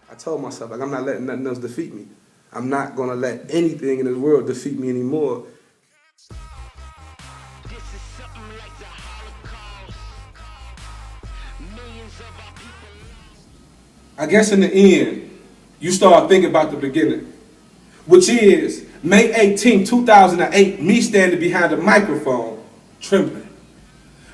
I told myself, like, I'm not letting nothing else defeat me. I'm not gonna let anything in this world defeat me anymore. I guess in the end, you start thinking about the beginning, which is May 18, 2008, me standing behind a microphone, trembling.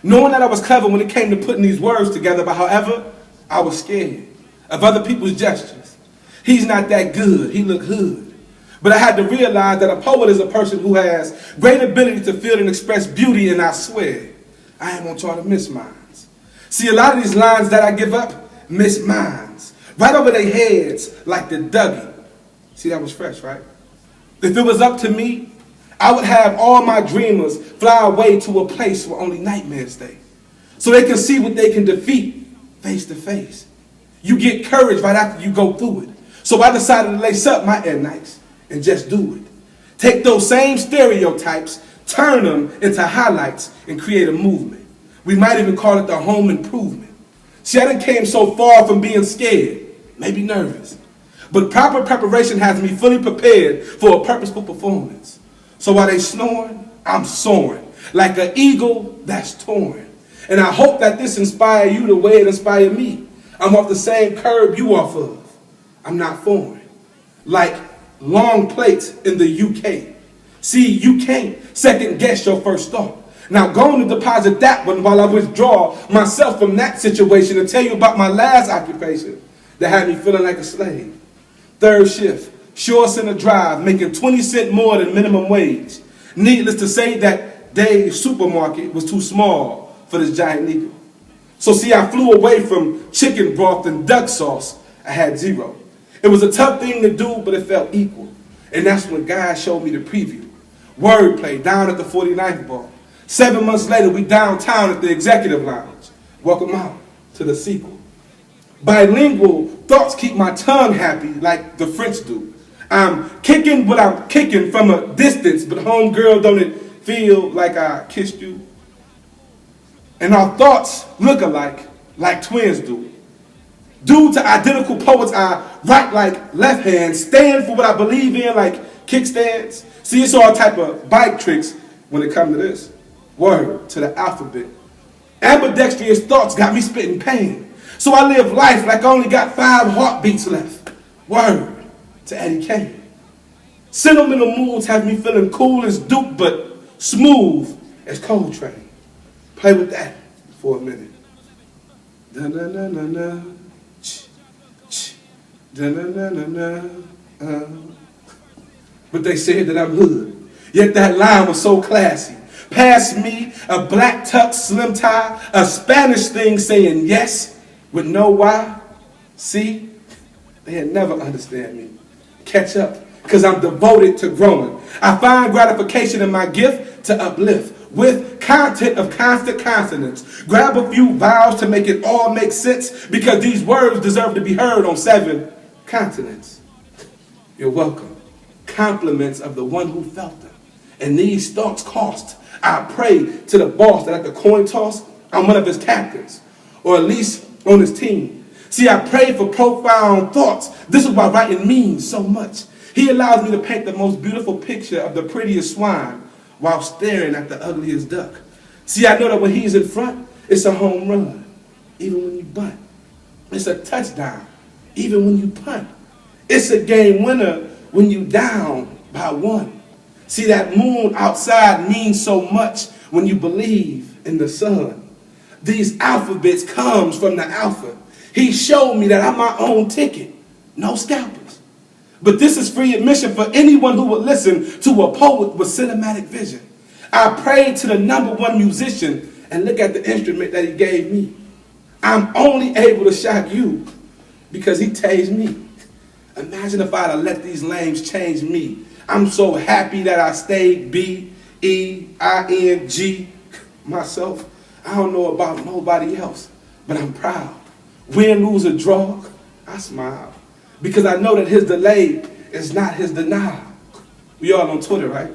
Knowing that I was clever when it came to putting these words together, but however, I was scared of other people's gestures. He's not that good, he looked hood. But I had to realize that a poet is a person who has great ability to feel and express beauty, and I swear, I ain't gonna try to miss mines. See, a lot of these lines that I give up, miss mines. Right over their heads like the Dougie. See, that was fresh, right? If it was up to me, I would have all my dreamers fly away to a place where only nightmares stay, so they can see what they can defeat face to face. You get courage right after you go through it. So I decided to lace up my Air Nikes and just do it. Take those same stereotypes, turn them into highlights, and create a movement. We might even call it the home improvement. See, I done came so far from being scared, maybe nervous. But proper preparation has me fully prepared for a purposeful performance. So while they snoring, I'm soaring like an eagle that's torn. And I hope that this inspire you the way it inspired me. I'm off the same curb you off of. I'm not foreign. Like long plates in the UK. See, you can't second guess your first thought. Now go on and deposit that one while I withdraw myself from that situation and tell you about my last occupation that had me feeling like a slave. Third shift, shorts in the drive, making 20 cents more than minimum wage. Needless to say, that day's supermarket was too small for this giant Negro. So see, I flew away from chicken broth and duck sauce. I had zero. It was a tough thing to do, but it felt equal. And that's when God showed me the preview. Wordplay down at the 49th bar. 7 months later, we downtown at the Executive Lounge. Welcome out to the sequel. Bilingual thoughts keep my tongue happy like the French do. I'm kicking what I'm kicking from a distance, but homegirl, don't it feel like I kissed you? And our thoughts look alike, like twins do. Due to identical poets, I write like left hands, stand for what I believe in like kickstands. See, it's all type of bike tricks when it comes to this. Word to the alphabet. Ambidextrous thoughts got me spitting pain. So I live life like I only got 5 heartbeats left. Word to Eddie Kane. Sentimental moods have me feeling cool as Duke, but smooth as Coltrane. Play with that for a minute. Da-na-na-na-na. Da-na-na-na-na. But they said that I'm hood. Yet that line was so classy. Past me, a black tux, slim tie, a Spanish thing saying yes with no why. See, they had never understand me. Catch up, because I'm devoted to growing. I find gratification in my gift to uplift with content of constant consonants. Grab a few vowels to make it all make sense, because these words deserve to be heard on 7 continents. You're welcome. Compliments of the one who felt them. And these thoughts cost. I pray to the boss that at the coin toss, I'm one of his captains, or at least on his team. See, I pray for profound thoughts. This is why writing means so much. He allows me to paint the most beautiful picture of the prettiest swine while staring at the ugliest duck. See, I know that when he's in front, it's a home run, even when you bunt. It's a touchdown, even when you punt. It's a game winner when you down by 1. See, that moon outside means so much when you believe in the sun. These alphabets comes from the alpha. He showed me that I'm my own ticket, no scalpers. But this is free admission for anyone who would listen to a poet with cinematic vision. I prayed to the #1 musician and look at the instrument that he gave me. I'm only able to shock you because he tased me. Imagine if I'd have let these lames change me. I'm so happy that I stayed B-E-I-N-G myself. I don't know about nobody else, but I'm proud. Win, lose, or draw, I smile. Because I know that his delay is not his denial. We all on Twitter, right?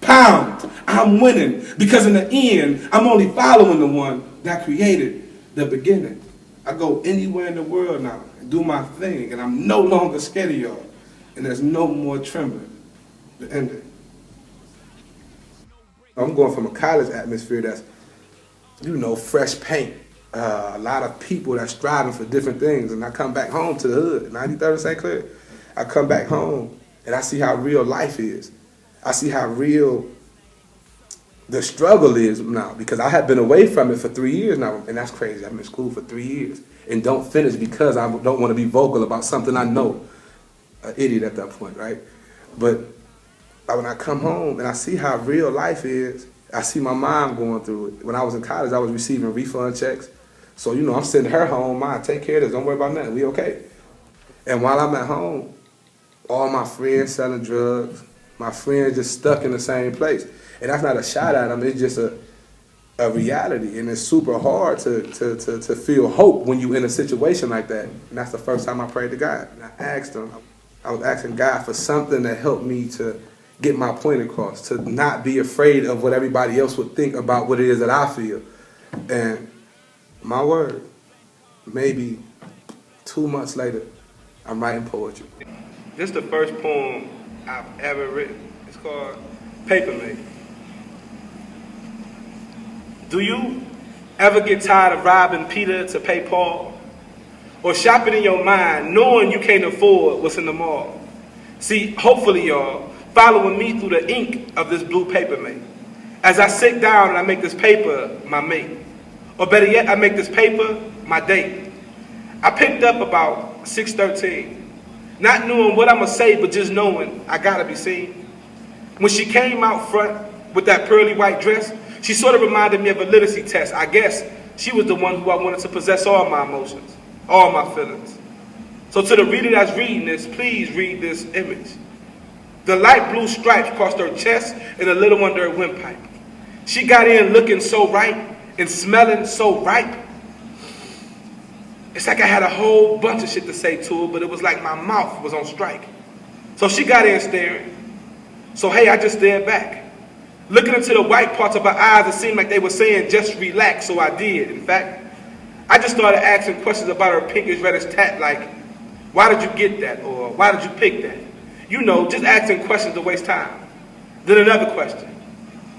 Pound, I'm winning. Because in the end, I'm only following the one that created the beginning. I go anywhere in the world now and do my thing, and I'm no longer scared of y'all. And there's no more trembling. The ending. I'm going from a college atmosphere that's, fresh paint. A lot of people that's striving for different things. And I come back home to the hood, 93rd and St. Clair. I come back home and I see how real life is. I see how real the struggle is now, because I have been away from it for 3 years now, and that's crazy. I've been in school for 3 years and don't finish because I don't want to be vocal about something I know. An idiot at that point, right? But when I come home and I see how real life is, I see my mom going through it. When I was in college, I was receiving refund checks. So, I'm sending her home, Mom, take care of this, don't worry about nothing, we okay. And while I'm at home, all my friends selling drugs, my friends just stuck in the same place. And that's not a shot at them, it's just a reality. And it's super hard to feel hope when you're in a situation like that. And that's the first time I prayed to God. And I was asking God for something that helped me to get my point across, to not be afraid of what everybody else would think about what it is that I feel. And my word, maybe 2 months later, I'm writing poetry. This is the first poem I've ever written. It's called Papermate. Do you ever get tired of robbing Peter to pay Paul? Or shopping in your mind knowing you can't afford what's in the mall? See, hopefully y'all following me through the ink of this blue Papermate. As I sit down and I make this paper my mate. Or better yet, I make this paper my date. I picked up about 6:13. Not knowing what I'm going to say, but just knowing I got to be seen. When she came out front with that pearly white dress, she sort of reminded me of a literacy test. I guess she was the one who I wanted to possess all my emotions, all my feelings. So to the reader that's reading this, please read this image. The light blue stripes crossed her chest and a little under her windpipe. She got in looking so right and smelling so ripe. It's like I had a whole bunch of shit to say to her, but it was like my mouth was on strike. So she got in staring. So hey, I just stared back. Looking into the white parts of her eyes, it seemed like they were saying, just relax, so I did. In fact, I just started asking questions about her pinkish reddish tat, like, why did you get that? Or why did you pick that? Just asking questions to waste time. Then another question.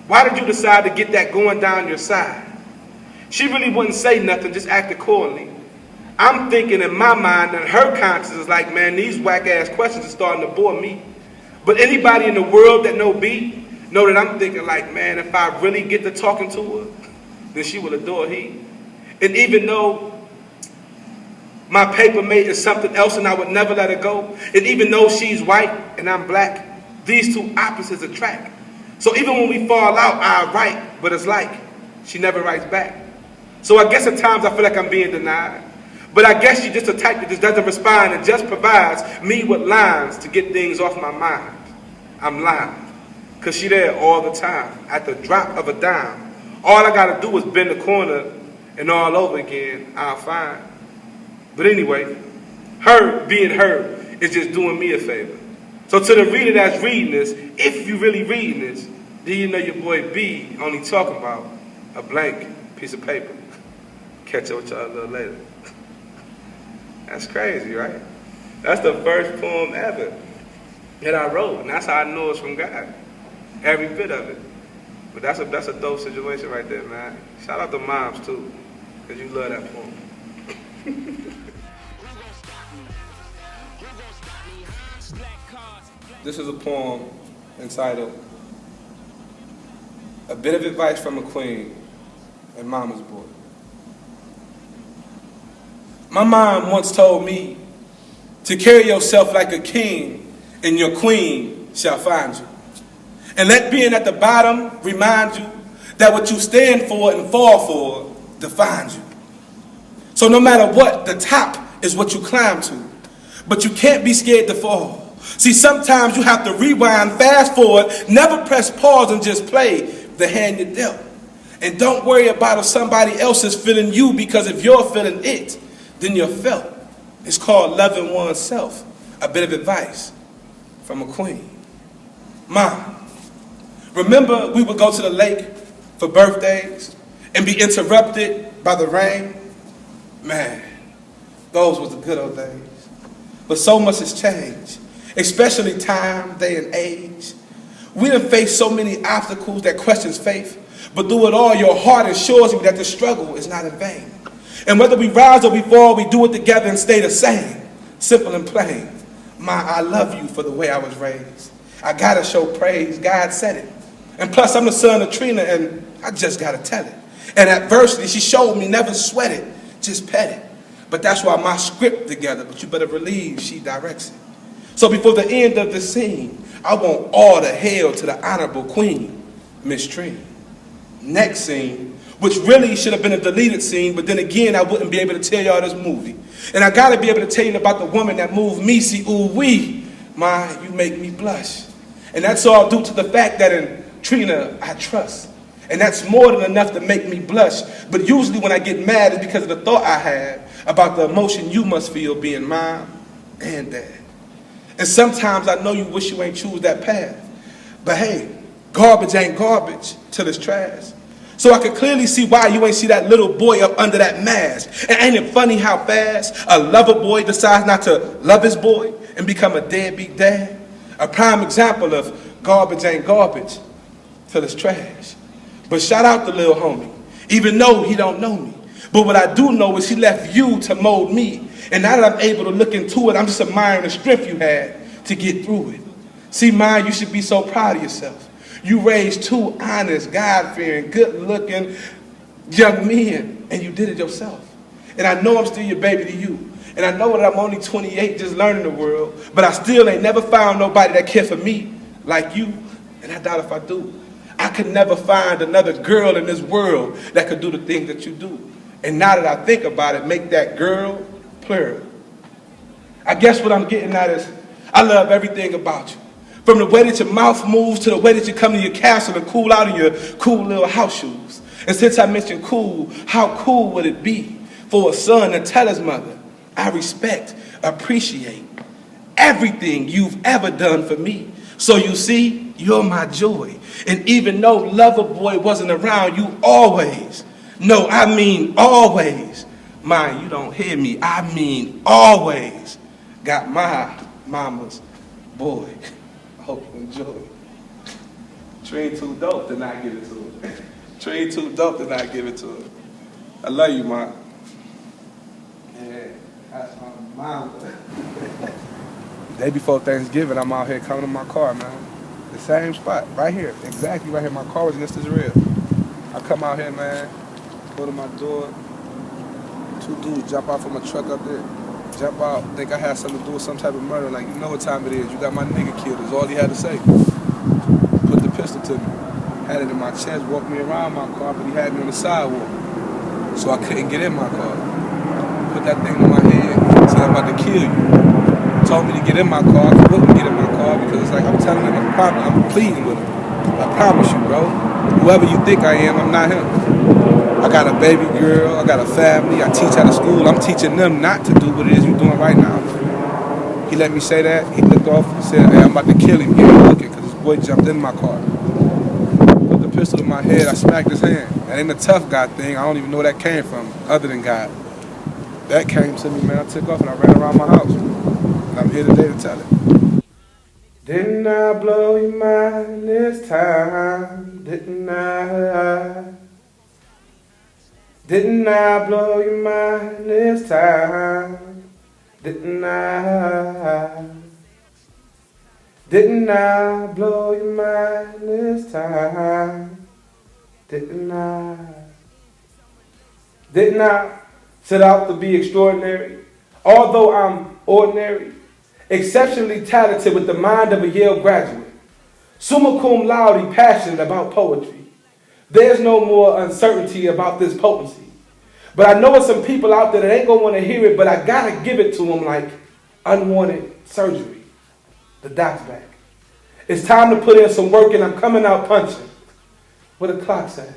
Why did you decide to get that going down your side? She really wouldn't say nothing, just act accordingly. I'm thinking in my mind that her conscience is like, man, these whack-ass questions are starting to bore me. But anybody in the world that know B, know that I'm thinking like, man, if I really get to talking to her, then she will adore he. And even though my paper mate is something else and I would never let her go, and even though she's white and I'm black, these two opposites attract. So even when we fall out, I write, but it's like she never writes back. So I guess at times I feel like I'm being denied. But I guess she's just a type that just doesn't respond and just provides me with lines to get things off my mind. I'm lying. Because she there all the time, at the drop of a dime. All I got to do is bend the corner and all over again, I'll find. But anyway, her being her is just doing me a favor. So to the reader that's reading this, if you really reading this, then you know your boy B only talking about a blank piece of paper. Catch up with y'all a little later. That's crazy, right? That's the first poem ever that I wrote, and that's how I know it's from God. Every bit of it. But that's a dope situation right there, man. Shout out to moms too, because you love that poem. This is a poem entitled A Bit of Advice from a Queen and Mama's Boy. My mom once told me to carry yourself like a king and your queen shall find you. And let being at the bottom remind you that what you stand for and fall for defines you. So no matter what, the top is what you climb to. But you can't be scared to fall. See, sometimes you have to rewind, fast forward, never press pause and just play the hand you dealt. And don't worry about if somebody else is feeling you, because if you're feeling it, then you're felt. It's called loving oneself. A bit of advice from a queen. Mom, remember we would go to the lake for birthdays and be interrupted by the rain? Man, Those was the good old days. But so much has changed, especially time, day, and age. We done faced so many obstacles that questions faith, but through it all, your heart assures me that the struggle is not in vain. And whether we rise or we fall, we do it together and stay the same. Simple and plain. I love you for the way I was raised. I gotta show praise, God said it. And plus, I'm the son of Trina, and I just gotta tell it. And adversity, she showed me never sweat it, just pet it. But that's why my script together, but you better believe she directs it. So before the end of the scene, I want all the hail to the honorable queen, Miss Trina. Next scene, which really should have been a deleted scene, but then again, I wouldn't be able to tell y'all this movie. And I gotta be able to tell you about the woman that moved me, see, ooh wee, you make me blush. And that's all due to the fact that in Trina, I trust. And that's more than enough to make me blush. But usually when I get mad, it's because of the thought I have about the emotion you must feel being mom and dad. And sometimes I know you wish you ain't choose that path. But hey, garbage ain't garbage till it's trash. So I could clearly see why you ain't see that little boy up under that mask. And ain't it funny how fast a lover boy decides not to love his boy and become a deadbeat dad? A prime example of garbage ain't garbage till it's trash. But shout out to little homie, even though he don't know me. But what I do know is he left you to mold me. And now that I'm able to look into it, I'm just admiring the strength you had to get through it. See, Ma, you should be so proud of yourself. You raised two honest, God-fearing, good-looking young men, and you did it yourself. And I know I'm still your baby to you. And I know that I'm only 28 just learning the world, but I still ain't never found nobody that cared for me like you, and I doubt if I do. I could never find another girl in this world that could do the things that you do. And now that I think about it, make that girl plural. I guess what I'm getting at is I love everything about you. From the way that your mouth moves to the way that you come to your castle and cool out in your cool little house shoes. And since I mentioned cool, how cool would it be for a son to tell his mother, I respect, appreciate everything you've ever done for me. So you see, you're my joy. And even though lover boy wasn't around, you always, no, I mean always, mind, you don't hear me, I mean always, got my mama's boy. I hope you enjoy. Trina too dope to not give it to her. Trina too dope to not give it to her. I love you, Ma. Yeah, that's my mama. Day before Thanksgiving, I'm out here coming to my car, man. The same spot, right here, exactly right here. My car was against this rail. I come out here, man, go to my door. Two dudes jump out from a truck up there. Jump out, think I had something to do with some type of murder. Like, you know what time it is. You got my nigga killed, is all he had to say. Put the pistol to me. Had it in my chest, walked me around my car, but he had me on the sidewalk. So I couldn't get in my car. Put that thing on my head, said I'm about to kill you. Told me to get in my car, I wouldn't get in my car because it's like I'm telling him, I'm pleading with him. I promise you, bro. Whoever you think I am, I'm not him. I got a baby girl, I got a family, I teach out of school. I'm teaching them not to do what it is you're doing right now. He let me say that. He looked off and said, hey, I'm about to kill him. Get him looking, because this boy jumped in my car. Put the pistol in my head, I smacked his hand. That ain't a tough guy thing. I don't even know where that came from, other than God. That came to me, man. I took off and I ran around my house. And I'm here today to tell it. Didn't I blow your mind this time? Didn't I? Didn't I blow your mind this time? Didn't I? Didn't I blow your mind this time? Didn't I? Didn't I set out to be extraordinary? Although I'm ordinary, exceptionally talented with the mind of a Yale graduate, summa cum laude, passionate about poetry. There's no more uncertainty about this potency. But I know there's some people out there that ain't gonna want to hear it, but I gotta give it to them like unwanted surgery. The doc's back. It's time to put in some work and I'm coming out punching. Where the clock's at.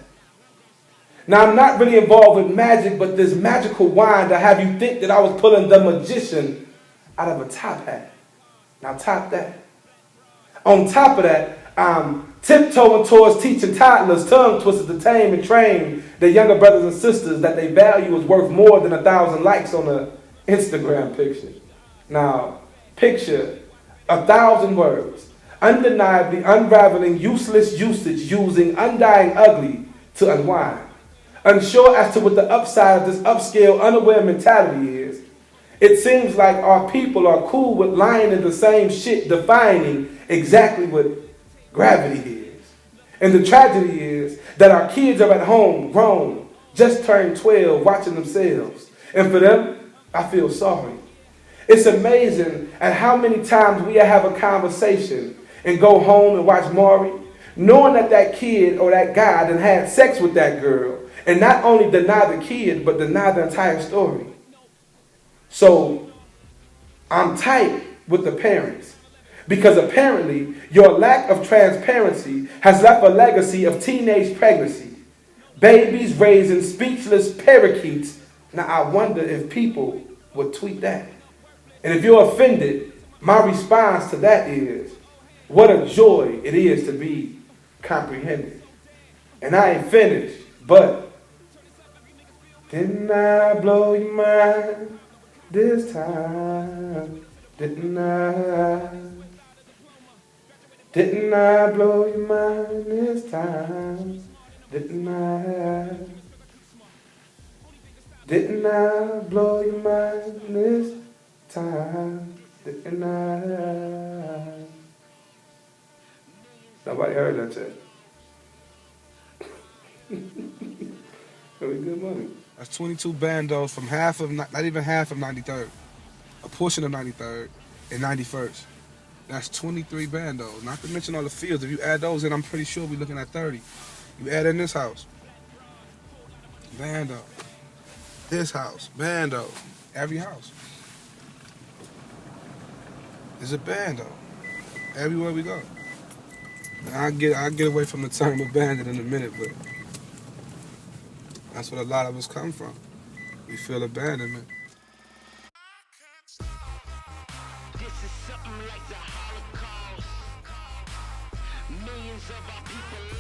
Now I'm not really involved with magic, but this magical wand, I have you think that I was pulling the magician out of a top hat. Now top that. On top of that, I'm tiptoeing towards teaching toddlers, tongue twisters to tame and train their younger brothers and sisters that they value is worth more than 1,000 likes on a Instagram picture. Now, picture 1,000 words, undeniably unraveling useless usage using undying ugly to unwind. Unsure as to what the upside of this upscale, unaware mentality is, it seems like our people are cool with lying in the same shit, defining exactly what gravity is. And the tragedy is that our kids are at home, grown, just turned 12, watching themselves. And for them, I feel sorry. It's amazing at how many times we have a conversation and go home and watch Maury, knowing that that kid or that guy done had sex with that girl, and not only deny the kid, but deny the entire story. So I'm tight with the parents because apparently your lack of transparency has left a legacy of teenage pregnancy, babies raised in speechless parakeets. Now I wonder if people would tweet that. And if you're offended, my response to that is, what a joy it is to be comprehended. And I ain't finished, but didn't I blow your mind this time? Didn't I? Didn't I blow your mind this time? Didn't I? Didn't I blow your mind this time? Didn't I? Nobody heard that yet. Very good money. That's 22 bandos from half of, not even half of 93rd, a portion of 93rd and 91st. That's 23 bandos, not to mention all the fields. If you add those in, I'm pretty sure we're looking at 30. You add in this house, bando. This house, bando. Every house is a bando. Everywhere we go. I'll get away from the term abandoned in a minute, but that's what a lot of us come from. We feel abandonment. This is something like the Holocaust. Millions of our people